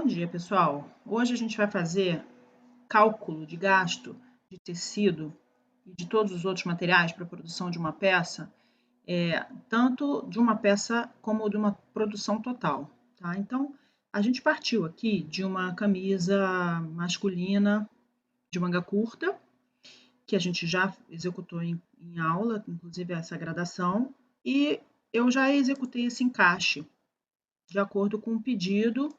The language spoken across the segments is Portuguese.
Bom dia, pessoal. Hoje a gente vai fazer cálculo de gasto de tecido e de todos os outros materiais para a produção de uma peça, tanto de uma peça como de uma produção total, tá? Então, a gente partiu aqui de uma camisa masculina de manga curta, que a gente já executou em aula, inclusive essa gradação, e eu já executei esse encaixe de acordo com o pedido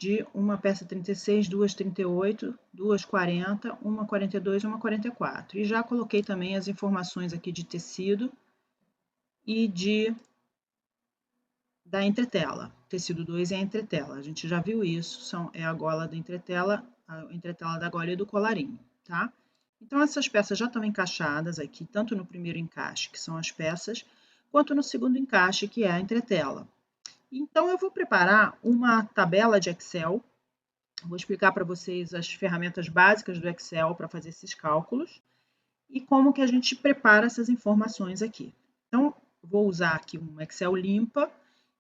de uma peça 36, duas 38, duas 40, uma 42 e uma 44. E já coloquei também as informações aqui de tecido e da entretela. Tecido 2 é a entretela, a gente já viu isso, é a gola da entretela, a entretela da gola e do colarinho, tá? Então essas peças já estão encaixadas aqui, tanto no primeiro encaixe, que são as peças, quanto no segundo encaixe, que é a entretela. Então eu vou preparar uma tabela de Excel. Vou explicar para vocês as ferramentas básicas do Excel para fazer esses cálculos e como que a gente prepara essas informações aqui. Então, vou usar aqui um Excel limpa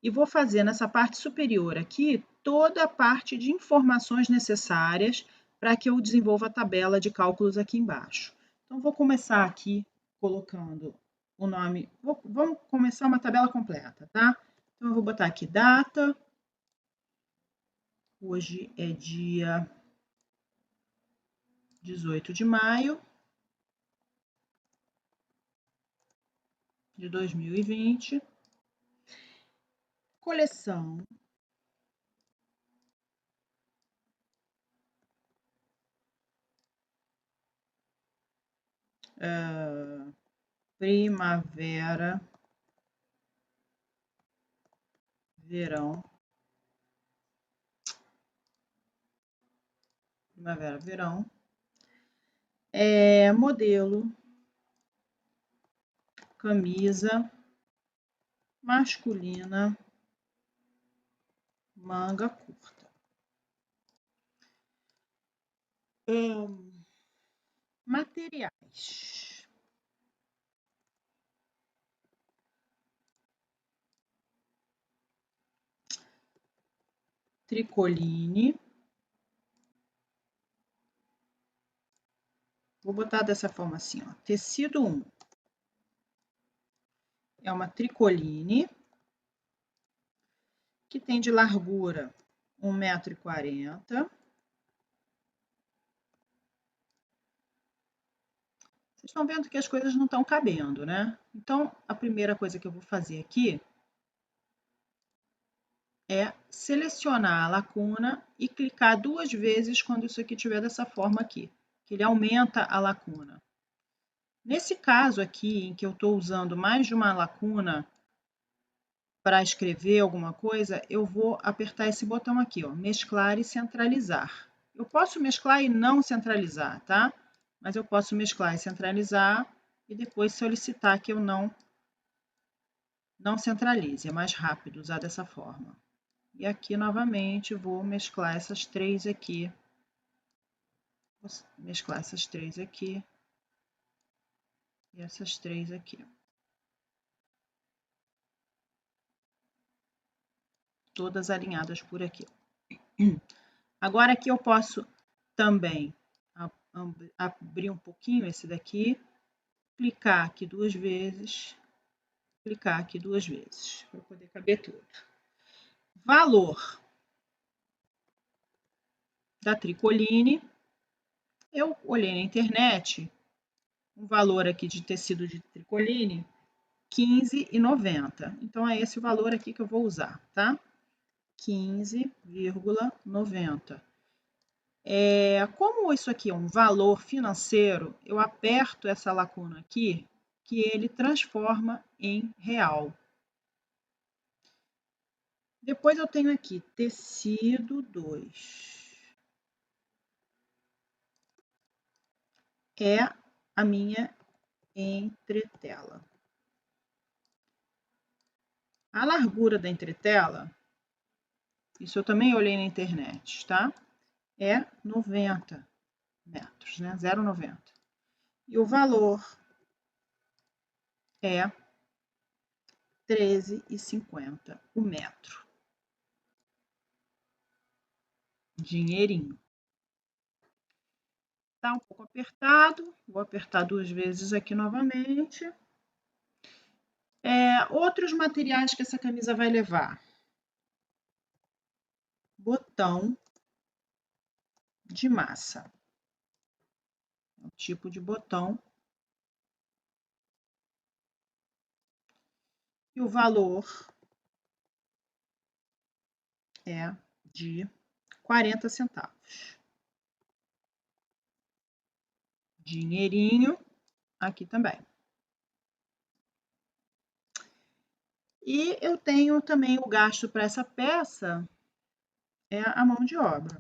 e vou fazer nessa parte superior aqui toda a parte de informações necessárias para que eu desenvolva a tabela de cálculos aqui embaixo. Então, vou começar aqui colocando o nome, vamos começar uma tabela completa, tá? Então, eu vou botar aqui data. Hoje é dia 18 de maio de 2020. Coleção primavera, verão. Primavera, verão. Modelo, camisa masculina, manga curta. Materiais. Tricoline. Vou botar dessa forma assim, ó. Tecido 1. É uma tricoline que tem de largura 1,40 m. Vocês estão vendo que as coisas não estão cabendo, né? Então, a primeira coisa que eu vou fazer aqui é selecionar a lacuna e clicar 2 vezes quando isso aqui estiver dessa forma aqui, que ele aumenta a lacuna. Nesse caso aqui, em que eu estou usando mais de uma lacuna para escrever alguma coisa, eu vou apertar esse botão aqui, ó, mesclar e centralizar. Eu posso mesclar e não centralizar, tá? Mas eu posso mesclar e centralizar e depois solicitar que eu não centralize. É mais rápido usar dessa forma. E aqui, novamente, vou mesclar essas 3 aqui. Vou mesclar essas 3 aqui. E essas 3 aqui. Todas alinhadas por aqui. Agora, aqui eu posso também abrir um pouquinho esse daqui. Clicar aqui 2 vezes. Clicar aqui 2 vezes. Para poder caber tudo. Valor da tricoline. Eu olhei na internet um valor aqui de tecido de tricoline, 15,90. Então, é esse o valor aqui que eu vou usar, tá? 15,90. Como isso aqui é um valor financeiro, eu aperto essa lacuna aqui, que ele transforma em real. Depois eu tenho aqui tecido 2. É a minha entretela. A largura da entretela, isso eu também olhei na internet, tá? É 90 metros, né? 0,90. E o valor é 13,50 o metro. dinheirinho. Tá um pouco apertado, vou apertar 2 vezes aqui novamente. Outros materiais que essa camisa vai levar. Botão de massa. É um tipo de botão. E o valor é de 40 centavos. Dinheirinho aqui também. E eu tenho também o gasto para essa peça, é a mão de obra.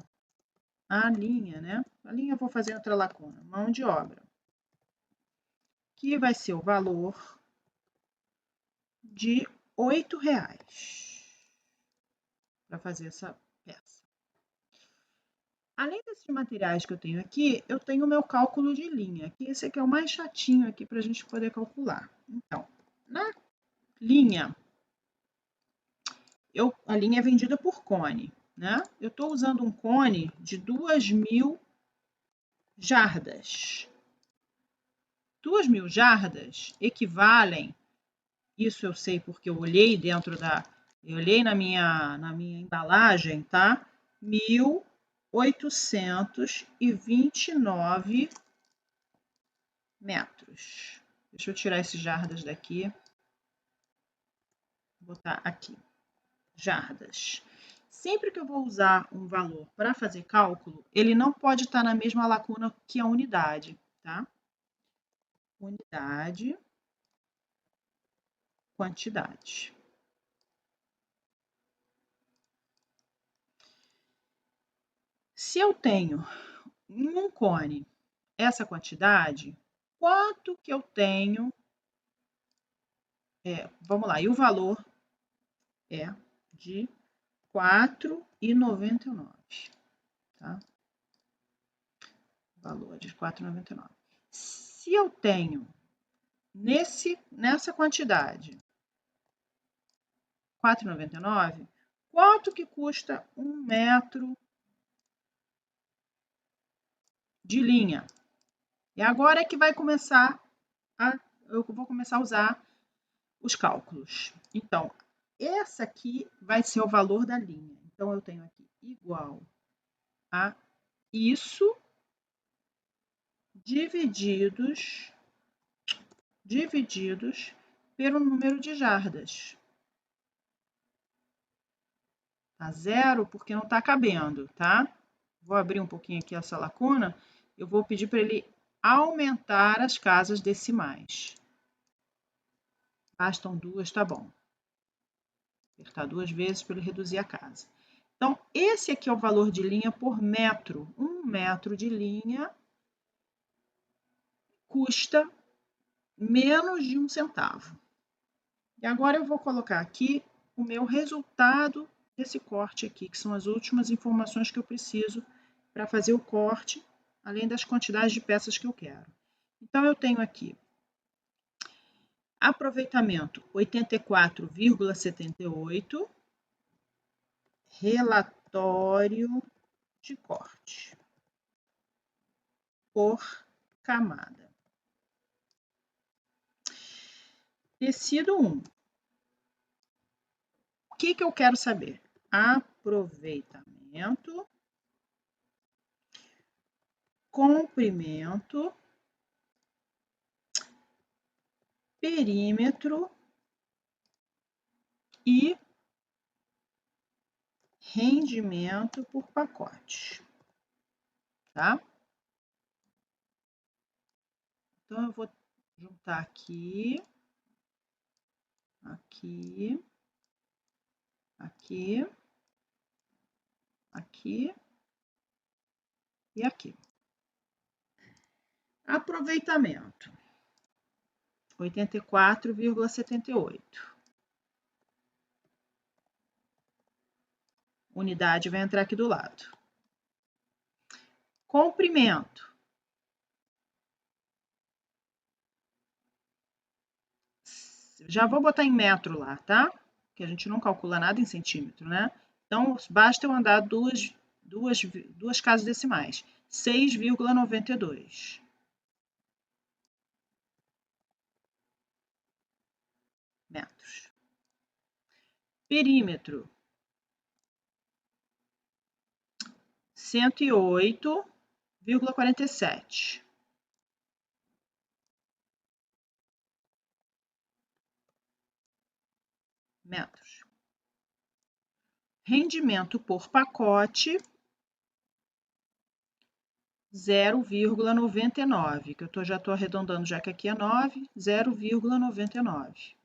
A linha, né? A linha eu vou fazer outra lacuna. Mão de obra. Que vai ser o valor de R$ 8 para fazer essa peça. Além desses materiais que eu tenho aqui, eu tenho o meu cálculo de linha, que esse aqui é o mais chatinho aqui para a gente poder calcular. Então, na linha, a linha é vendida por cone, né? Eu estou usando um cone de 2.000 jardas. 2.000 jardas equivalem, isso eu sei porque eu olhei eu olhei na minha embalagem, tá? 1.829 metros. Deixa eu tirar esses jardas daqui. Vou botar aqui. Jardas. Sempre que eu vou usar um valor para fazer cálculo, ele não pode estar na mesma lacuna que a unidade, tá? Unidade, quantidade. Se eu tenho em um cone essa quantidade, quanto que eu tenho? Vamos lá, e o valor é de R$ 4,99, tá? Valor de R$ 4,99. Se eu tenho nessa quantidade R$ 4,99, quanto que custa 1 metro de linha? E agora é que vai começar eu vou começar a usar os cálculos. Então, essa aqui vai ser o valor da linha. Então, eu tenho aqui igual a isso divididos pelo número de jardas. Tá zero porque não está cabendo, tá? Vou abrir um pouquinho aqui essa lacuna. Eu vou pedir para ele aumentar as casas decimais. Bastam 2, tá bom. Apertar 2 vezes para ele reduzir a casa. Então, esse aqui é o valor de linha por metro. 1 metro de linha custa menos de 1 centavo. E agora eu vou colocar aqui o meu resultado desse corte aqui, que são as últimas informações que eu preciso para fazer o corte, além das quantidades de peças que eu quero. Então, eu tenho aqui aproveitamento 84,78, relatório de corte por camada. Tecido 1. O que eu quero saber? Aproveitamento, comprimento, perímetro e rendimento por pacote, tá? Então, eu vou juntar aqui, aqui, aqui, aqui e aqui. Aproveitamento, 84,78. Unidade vai entrar aqui do lado. Comprimento. Já vou botar em metro lá, tá? Que a gente não calcula nada em centímetro, né? Então, basta eu andar duas casas decimais, 6,92 metros. Perímetro, 108,47 metros. Rendimento por pacote, 0,99, que eu já estou arredondando, já que aqui é 9, 0,99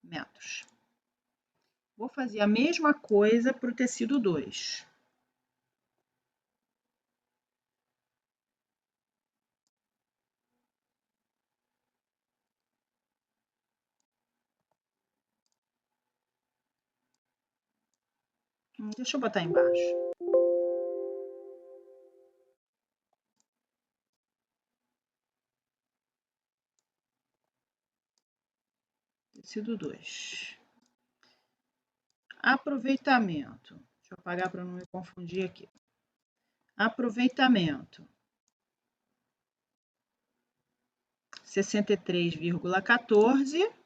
metros. Vou fazer a mesma coisa para o tecido 2. Deixa eu botar embaixo. Tecido 2. Aproveitamento. Deixa eu apagar para não me confundir aqui. Aproveitamento. 63,14.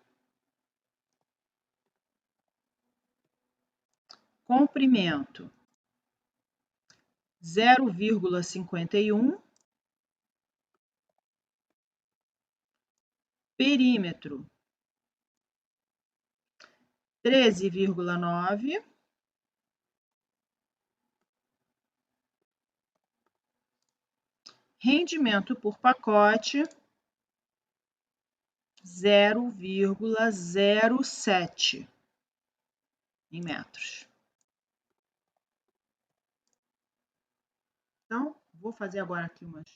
Comprimento. 0,51. Perímetro. 13,9. Rendimento por pacote, 0,07 em metros. Então, vou fazer agora aqui umas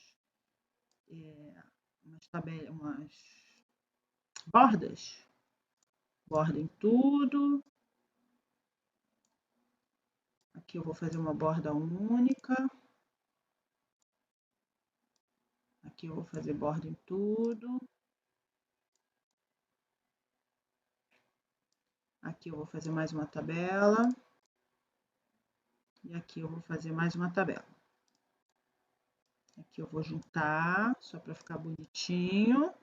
bordas. Borda em tudo. Aqui eu vou fazer uma borda única. Aqui eu vou fazer borda em tudo. Aqui eu vou fazer mais uma tabela. E aqui eu vou fazer mais uma tabela. Aqui eu vou juntar, só para ficar bonitinho.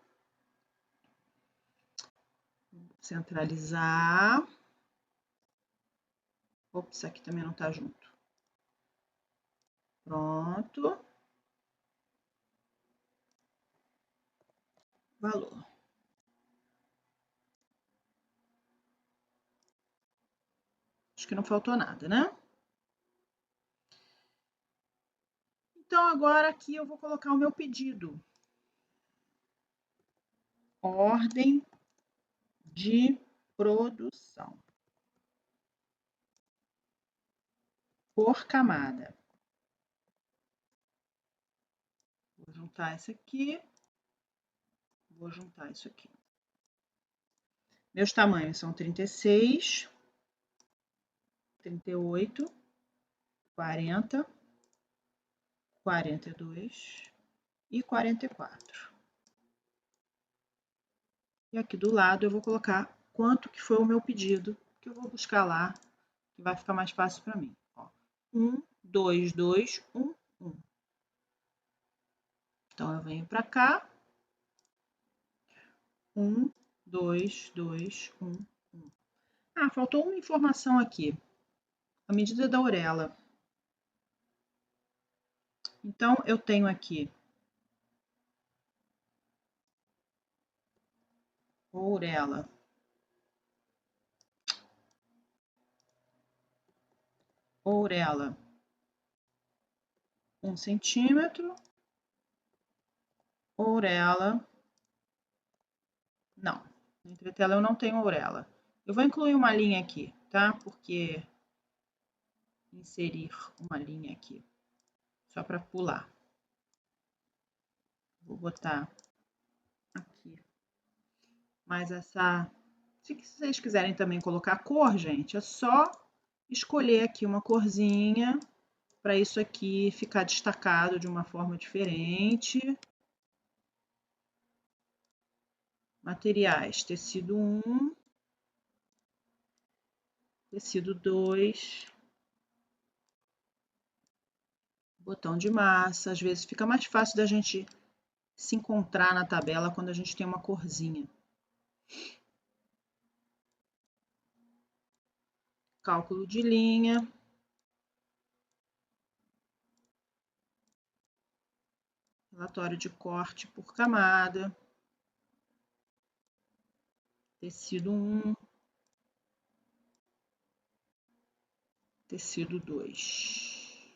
Centralizar. Ops, aqui também não tá junto. Pronto. Valor. Acho que não faltou nada, né? Então, agora aqui eu vou colocar o meu pedido. Ordem de produção. Por camada. Vou juntar essa aqui. Vou juntar isso aqui. Meus tamanhos são 36, 38, 40, 42 e 44. E aqui do lado eu vou colocar quanto que foi o meu pedido, que eu vou buscar lá, que vai ficar mais fácil para mim. Ó, 1, 2, 2, 1, 1. Então, eu venho para cá. 1, 2, 2, 1, 1. Ah, faltou uma informação aqui. A medida da orelha. Então, eu tenho aqui orelha. Orelha. 1 centímetro. Orelha. Não, na entretela eu não tenho orelha. Eu vou incluir uma linha aqui, tá? Porque inserir uma linha aqui, só para pular. Vou botar aqui. Mas essa... Se vocês quiserem também colocar cor, gente, é só escolher aqui uma corzinha para isso aqui ficar destacado de uma forma diferente. Materiais, tecido 1, tecido 2, botão de massa. Às vezes fica mais fácil da gente se encontrar na tabela quando a gente tem uma corzinha. Cálculo de linha. Relatório de corte por camada. Tecido 1. Tecido 2.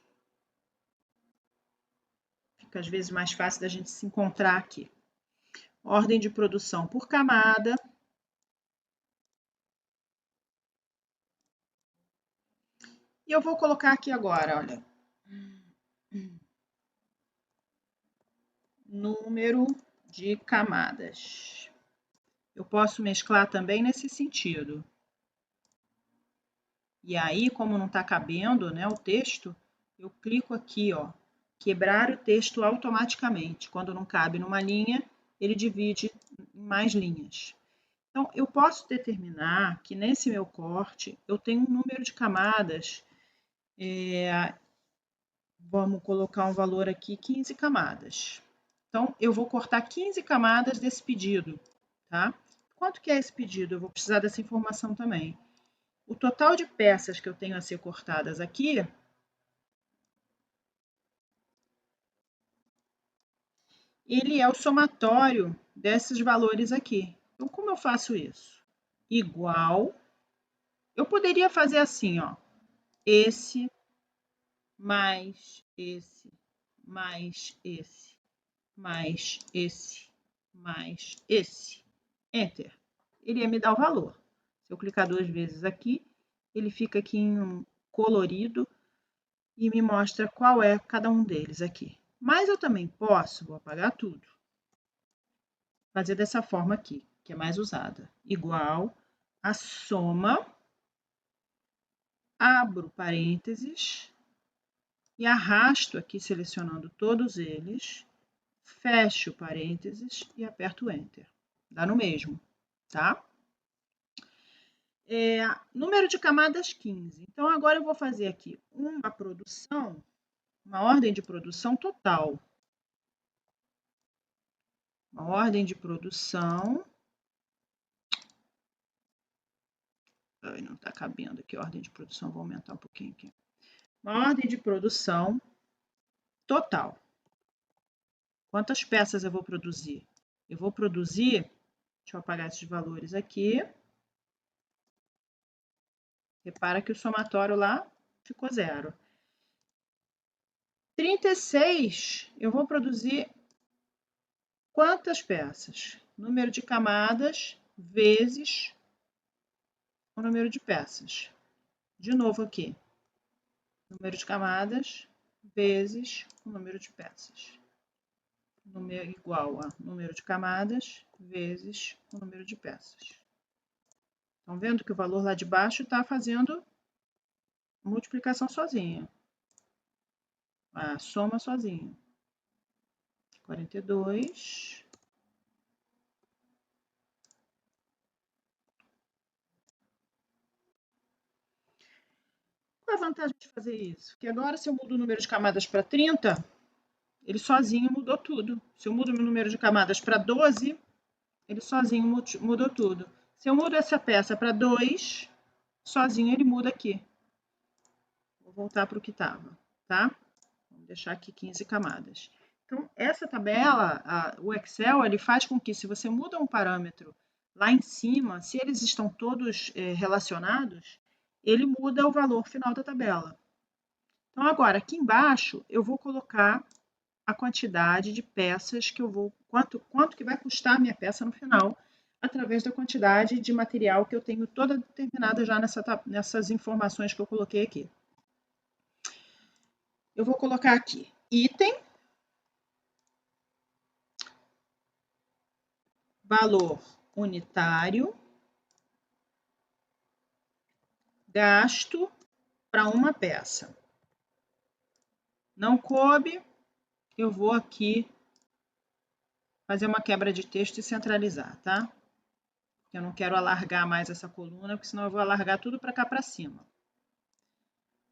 Fica às vezes mais fácil da gente se encontrar aqui. Ordem de produção por camada. E eu vou colocar aqui agora, olha. Número de camadas. Eu posso mesclar também nesse sentido. E aí, como não está cabendo, né, o texto, eu clico aqui, ó, quebrar o texto automaticamente. Quando não cabe numa linha, ele divide em mais linhas. Então, eu posso determinar que nesse meu corte eu tenho um número de camadas. Vamos colocar um valor aqui, 15 camadas. Então, eu vou cortar 15 camadas desse pedido, tá? Quanto que é esse pedido? Eu vou precisar dessa informação também. O total de peças que eu tenho a ser cortadas aqui ele é o somatório desses valores aqui. Então, como eu faço isso? Igual, eu poderia fazer assim, ó, esse mais esse, mais esse, mais esse, mais esse. Enter. Ele ia me dar o valor. Se eu clicar 2 vezes aqui, ele fica aqui em um colorido e me mostra qual é cada um deles aqui. Mas eu também posso, vou apagar tudo, fazer dessa forma aqui, que é mais usada. Igual a soma, abro parênteses e arrasto aqui selecionando todos eles, fecho parênteses e aperto Enter. Dá no mesmo, tá? Número de camadas 15. Então, agora eu vou fazer aqui uma produção, uma ordem de produção total. Uma ordem de produção. Ai, não está cabendo aqui a ordem de produção, vou aumentar um pouquinho aqui. Uma ordem de produção total. Quantas peças eu vou produzir? Eu vou produzir, deixa eu apagar esses valores aqui. Repara que o somatório lá ficou 0. 36, eu vou produzir quantas peças? Número de camadas vezes o número de peças. De novo aqui. Número de camadas vezes o número de peças. Número igual a número de camadas vezes o número de peças. Estão vendo que o valor lá de baixo está fazendo multiplicação sozinha. A soma sozinha. 42. Qual a vantagem de fazer isso? Que agora, se eu mudo o número de camadas para 30, ele sozinho mudou tudo. Se eu mudo o meu número de camadas para 12, ele sozinho mudou tudo. Se eu mudo essa peça para 2, sozinho ele muda aqui. Vou voltar para o que estava, tá? Vamos deixar aqui 15 camadas. Então, essa tabela, o Excel, ele faz com que, se você muda um parâmetro lá em cima, se eles estão todos relacionados, ele muda o valor final da tabela. Então, agora, aqui embaixo, eu vou colocar a quantidade de peças que eu vou... Quanto que vai custar a minha peça no final, através da quantidade de material que eu tenho toda determinada já nessas informações que eu coloquei aqui. Eu vou colocar aqui item, valor unitário, gasto para uma peça. Não coube, eu vou aqui fazer uma quebra de texto e centralizar, tá? Eu não quero alargar mais essa coluna, porque senão eu vou alargar tudo para cá para cima.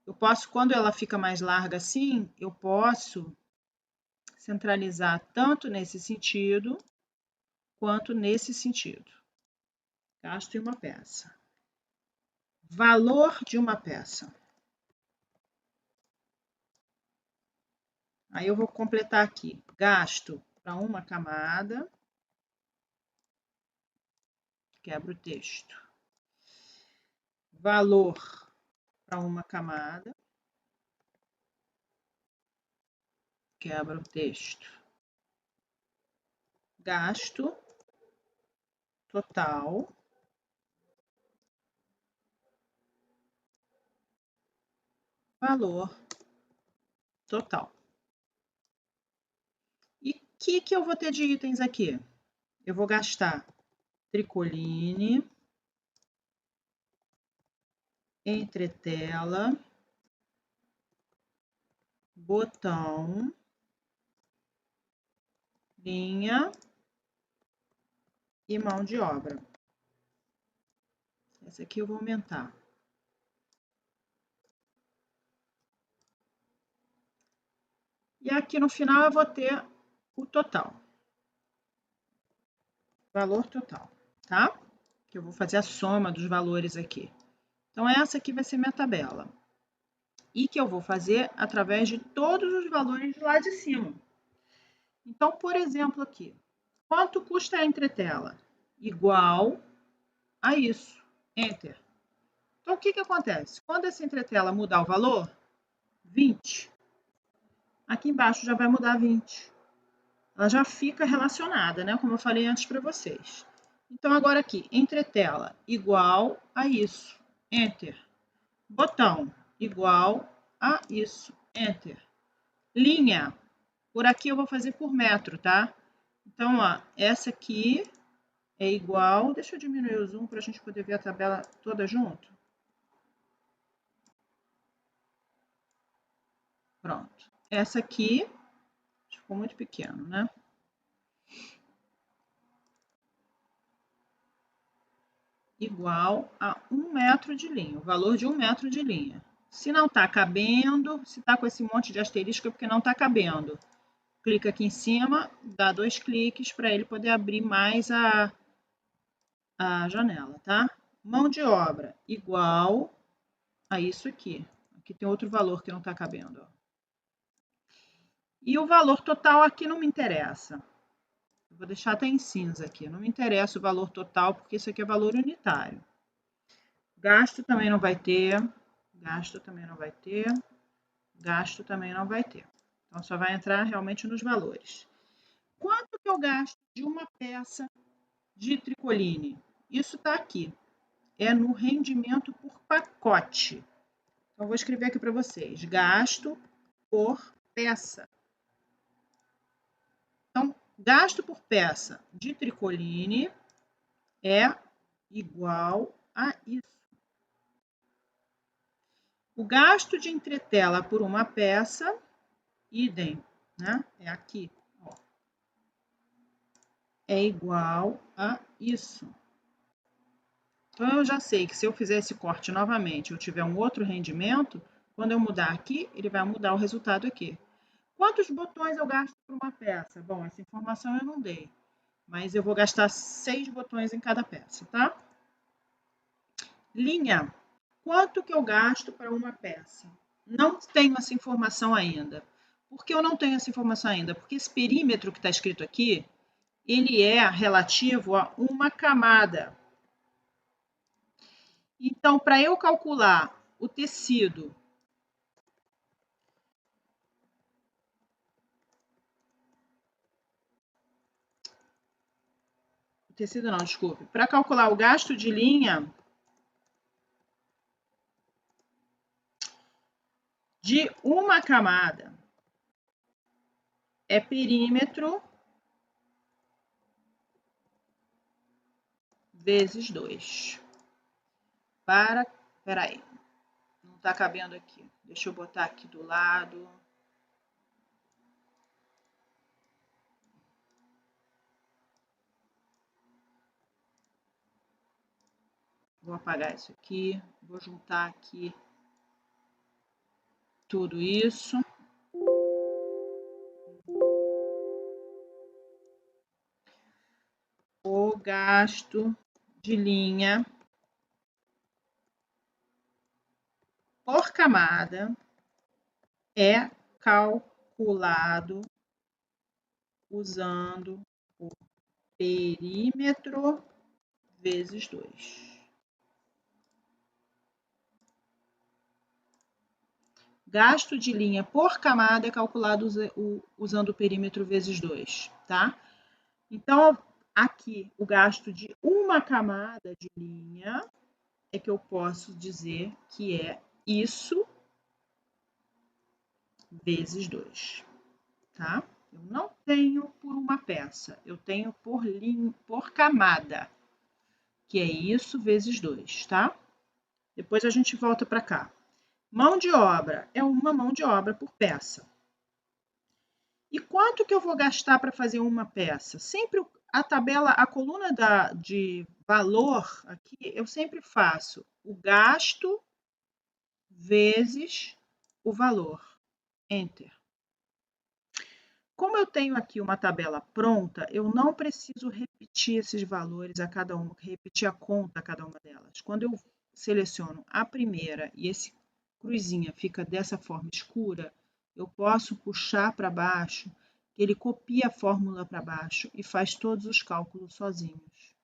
Eu posso, quando ela fica mais larga assim, eu posso centralizar tanto nesse sentido, quanto nesse sentido. Gasto em uma peça. Valor de uma peça. Aí eu vou completar aqui. Gasto para uma camada. Quebro o texto. Valor para uma camada. Quebra o texto. Gasto total. Valor total. E o que eu vou ter de itens aqui? Eu vou gastar tricoline, entretela, botão, linha e mão de obra. Essa aqui eu vou aumentar. E aqui no final eu vou ter o total. Valor total, tá? Que eu vou fazer a soma dos valores aqui. Então, essa aqui vai ser minha tabela. E que eu vou fazer através de todos os valores lá de cima. Então, por exemplo, aqui. Quanto custa a entretela? Igual a isso. Enter. Então, o que acontece? Quando essa entretela mudar o valor, 20. Aqui embaixo já vai mudar 20. Ela já fica relacionada, né? Como eu falei antes para vocês. Então, agora aqui, entretela igual a isso. Enter. Botão igual a isso. Enter. Linha. Por aqui eu vou fazer por metro, tá? Então, ó, essa aqui é igual... Deixa eu diminuir o zoom para a gente poder ver a tabela toda junto. Pronto. Essa aqui ficou muito pequeno, né? Igual a 1 metro de linha, o valor de 1 metro de linha. Se não está cabendo, se está com esse monte de asterisco é porque não está cabendo. Clica aqui em cima, dá 2 cliques para ele poder abrir mais a janela, tá? Mão de obra igual a isso aqui. Aqui tem outro valor que não está cabendo. Ó. E o valor total aqui não me interessa. Vou deixar até em cinza aqui. Não me interessa o valor total, porque isso aqui é valor unitário. Gasto também não vai ter. Gasto também não vai ter. Gasto também não vai ter. Então, só vai entrar realmente nos valores. Quanto que eu gasto de uma peça de tricoline? Isso está aqui. É no rendimento por pacote. Então, vou escrever aqui para vocês. Gasto por peça. Então, gasto por peça de tricoline é igual a isso. O gasto de entretela por uma peça, idem, né? É aqui, ó. É igual a isso. Então, eu já sei que se eu fizer esse corte novamente, eu tiver um outro rendimento, quando eu mudar aqui, ele vai mudar o resultado aqui. Quantos botões eu gasto por uma peça? Bom, essa informação eu não dei, mas eu vou gastar 6 botões em cada peça, tá? Linha. Quanto que eu gasto para uma peça? Não tenho essa informação ainda. Por que eu não tenho essa informação ainda? Porque esse perímetro que está escrito aqui, ele é relativo a uma camada. Então, para eu calcular o tecido, não, desculpe. Para calcular o gasto de linha de uma camada, é perímetro vezes 2. Peraí, não está cabendo aqui. Deixa eu botar aqui do lado. Vou apagar isso aqui, vou juntar aqui tudo isso. O gasto de linha por camada é calculado usando o perímetro vezes 2. Gasto de linha por camada é calculado usando o perímetro vezes 2, tá? Então, aqui, o gasto de uma camada de linha é que eu posso dizer que é isso vezes 2, tá? Eu não tenho por uma peça, eu tenho por camada, que é isso vezes 2, tá? Depois a gente volta para cá. Mão de obra é uma mão de obra por peça. E quanto que eu vou gastar para fazer uma peça? Sempre a tabela, a coluna de valor aqui, eu sempre faço o gasto vezes o valor. Enter. Como eu tenho aqui uma tabela pronta, eu não preciso repetir esses valores a cada uma, repetir a conta a cada uma delas. Quando eu seleciono a primeira e esse cruzinha fica dessa forma escura, eu posso puxar para baixo, ele copia a fórmula para baixo e faz todos os cálculos sozinhos.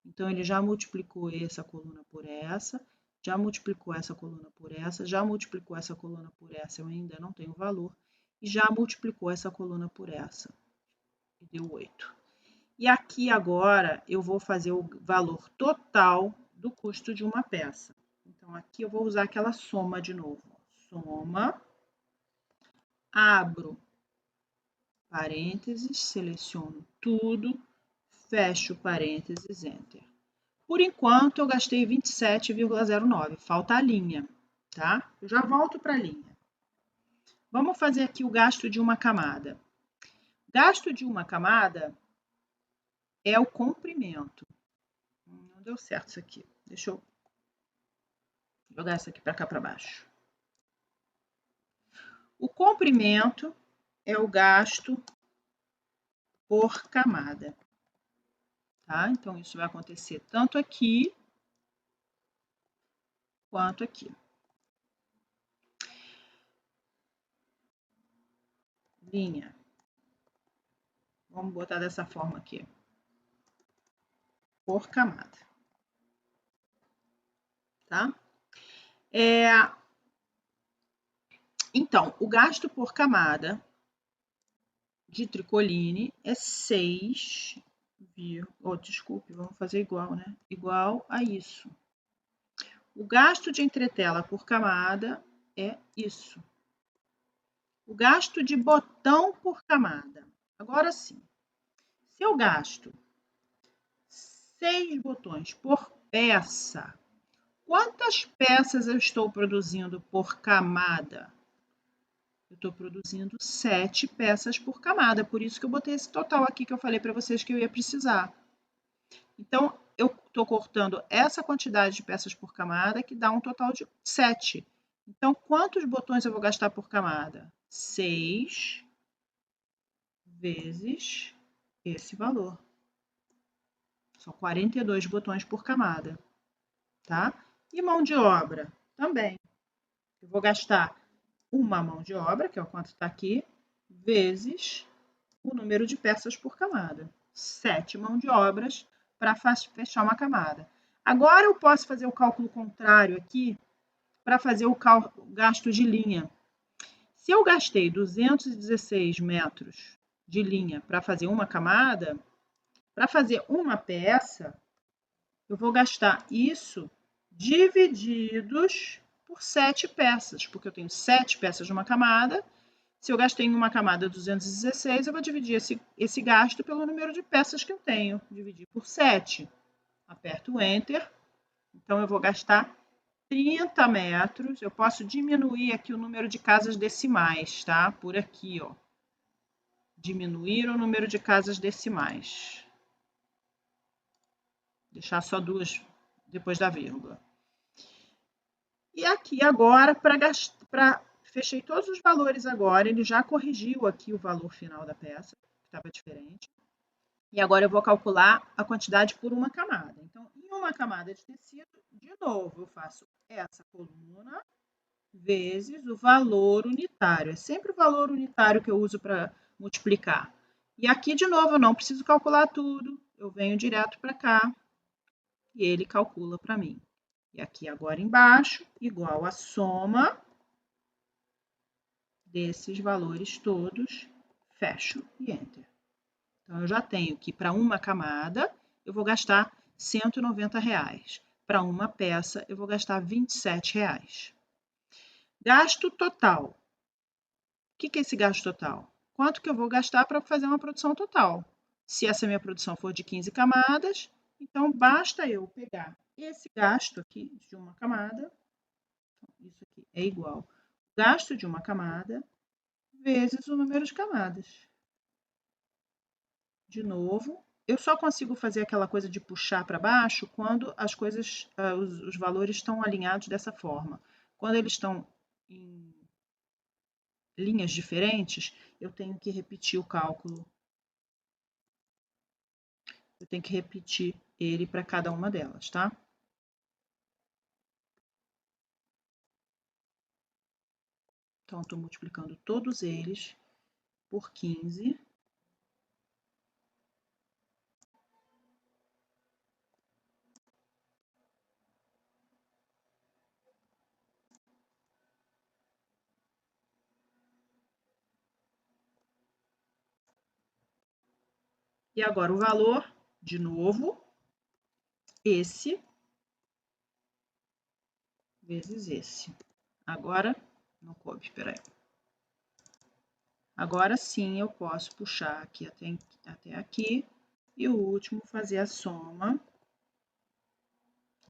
Então, ele já multiplicou essa coluna por essa, já multiplicou essa coluna por essa, já multiplicou essa coluna por essa, eu ainda não tenho valor, e já multiplicou essa coluna por essa, e deu 8. E aqui agora eu vou fazer o valor total do custo de uma peça. Então, aqui eu vou usar aquela soma de novo. Soma, abro parênteses, seleciono tudo, fecho parênteses, enter. Por enquanto, eu gastei 27,09, falta a linha, tá? Eu já volto para a linha. Vamos fazer aqui o gasto de uma camada. Gasto de uma camada é o comprimento. Não deu certo isso aqui. Deixa eu jogar isso aqui para cá para baixo. O comprimento é o gasto por camada. Tá? Então, isso vai acontecer tanto aqui quanto aqui. Linha. Vamos botar dessa forma aqui. Por camada. Tá? Então, o gasto por camada de tricoline é 6, desculpe, vamos fazer igual, né? Igual a isso. O gasto de entretela por camada é isso. O gasto de botão por camada. Agora sim, se eu gasto 6 botões por peça, quantas peças eu estou produzindo por camada? Eu estou produzindo 7 peças por camada, por isso que eu botei esse total aqui que eu falei para vocês que eu ia precisar. Então, eu estou cortando essa quantidade de peças por camada, que dá um total de 7. Então, quantos botões eu vou gastar por camada? 6 vezes esse valor. São 42 botões por camada, tá? E mão de obra também. Eu vou gastar uma mão de obra, que é o quanto está aqui, vezes o número de peças por camada. 7 mãos de obras para fechar uma camada. Agora eu posso fazer o cálculo contrário aqui para fazer o gasto de linha. Se eu gastei 216 metros de linha para fazer uma camada, para fazer uma peça, eu vou gastar isso divididos por 7 peças, porque eu tenho 7 peças de uma camada. Se eu gastei em uma camada 216, eu vou dividir esse gasto pelo número de peças que eu tenho. Dividir por 7. Aperto o Enter. Então, eu vou gastar 30 metros. Eu posso diminuir aqui o número de casas decimais, tá? Por aqui, ó. Diminuir o número de casas decimais. Deixar só 2 depois da vírgula. E aqui agora, fechei todos os valores agora, ele já corrigiu aqui o valor final da peça, que estava diferente. E agora eu vou calcular a quantidade por uma camada. Então, em uma camada de tecido, de novo, eu faço essa coluna vezes o valor unitário. É sempre o valor unitário que eu uso para multiplicar. E aqui, de novo, eu não preciso calcular tudo. Eu venho direto para cá e ele calcula para mim. E aqui agora embaixo, igual a soma desses valores todos, fecho e Enter. Então, eu já tenho que para uma camada, eu vou gastar R$ 190. Para uma peça, eu vou gastar R$ 27. Gasto total. O que é esse gasto total? Quanto que eu vou gastar para fazer uma produção total? Se essa minha produção for de 15 camadas, então basta eu pegar esse gasto aqui de uma camada, isso aqui é igual ao gasto de uma camada vezes o número de camadas. De novo, eu só consigo fazer aquela coisa de puxar para baixo quando as coisas, os valores estão alinhados dessa forma. Quando eles estão em linhas diferentes, eu tenho que repetir o cálculo. Eu tenho que repetir ele para cada uma delas, tá? Então, estou multiplicando todos eles por 15. E agora o valor, de novo, esse vezes esse. Agora, não coube, peraí. Agora sim eu posso puxar aqui até aqui e o último fazer a soma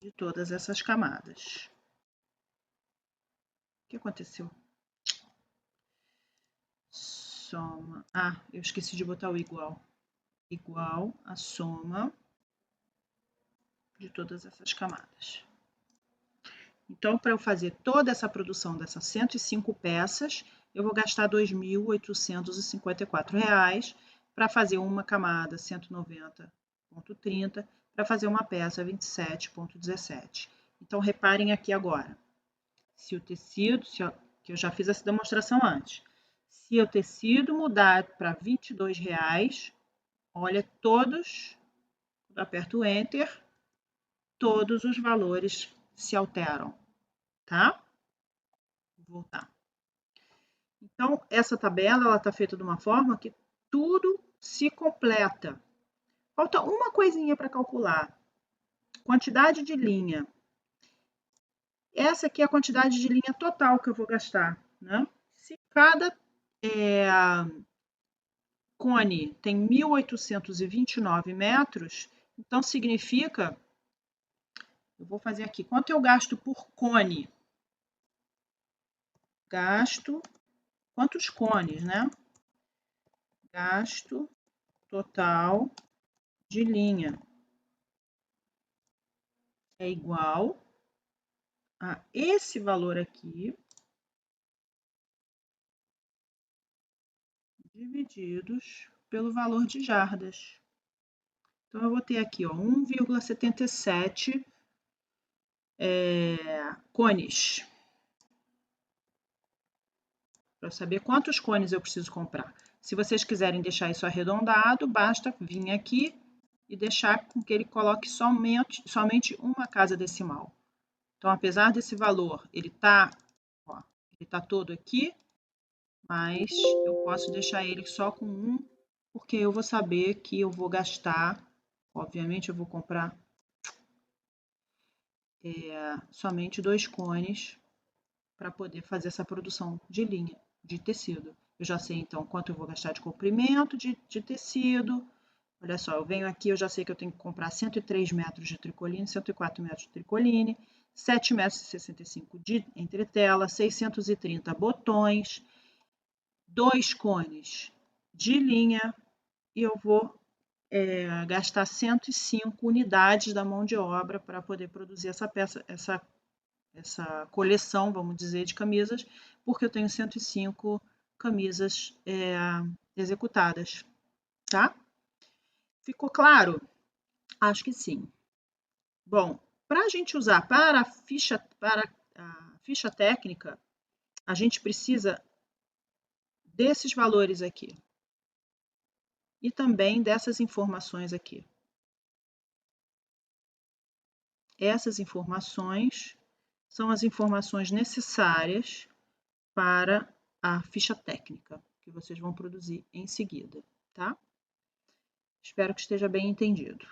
de todas essas camadas. O que aconteceu? Soma. Ah, eu esqueci de botar o igual. Igual a soma de todas essas camadas. Então, para eu fazer toda essa produção dessas 105 peças, eu vou gastar R$ 2.854. Para fazer uma camada, 190,30. Para fazer uma peça, 27,17. Então, reparem aqui agora. Se o tecido, que eu já fiz essa demonstração antes, se o tecido mudar para R$ 22, olha todos, eu aperto o Enter, todos os valores se alteram, tá? Vou voltar. Então, essa tabela ela está feita de uma forma que tudo se completa. Falta uma coisinha para calcular. Quantidade de linha. Essa aqui é a quantidade de linha total que eu vou gastar, né? Se cada cone tem 1.829 metros, então significa... Eu vou fazer aqui. Quanto eu gasto por cone? Gasto... Quantos cones, né? Gasto total de linha é igual a esse valor aqui divididos pelo valor de jardas. Então, eu vou ter aqui 1,77 cones. Para saber quantos cones eu preciso comprar. Se vocês quiserem deixar isso arredondado, basta vir aqui e deixar com que ele coloque somente uma casa decimal. Então, apesar desse valor, ele tá todo aqui, mas eu posso deixar ele só com 1, porque eu vou saber que eu vou gastar, obviamente eu vou comprar somente 2 cones para poder fazer essa produção de linha, de tecido. Eu já sei, então, quanto eu vou gastar de comprimento de tecido. Olha só, eu venho aqui, eu já sei que eu tenho que comprar 103 metros de tricoline, 104 metros de tricoline, 7,65 metros de entretela, 630 botões, 2 cones de linha, e eu vou gastar 105 unidades da mão de obra para poder produzir essa peça, essa coleção, vamos dizer, de camisas, porque eu tenho 105 camisas executadas, tá? Ficou claro? Acho que sim. Bom, para a gente usar para a ficha técnica, a gente precisa desses valores aqui e também dessas informações aqui. Essas informações são as informações necessárias para a ficha técnica que vocês vão produzir em seguida, tá? Espero que esteja bem entendido.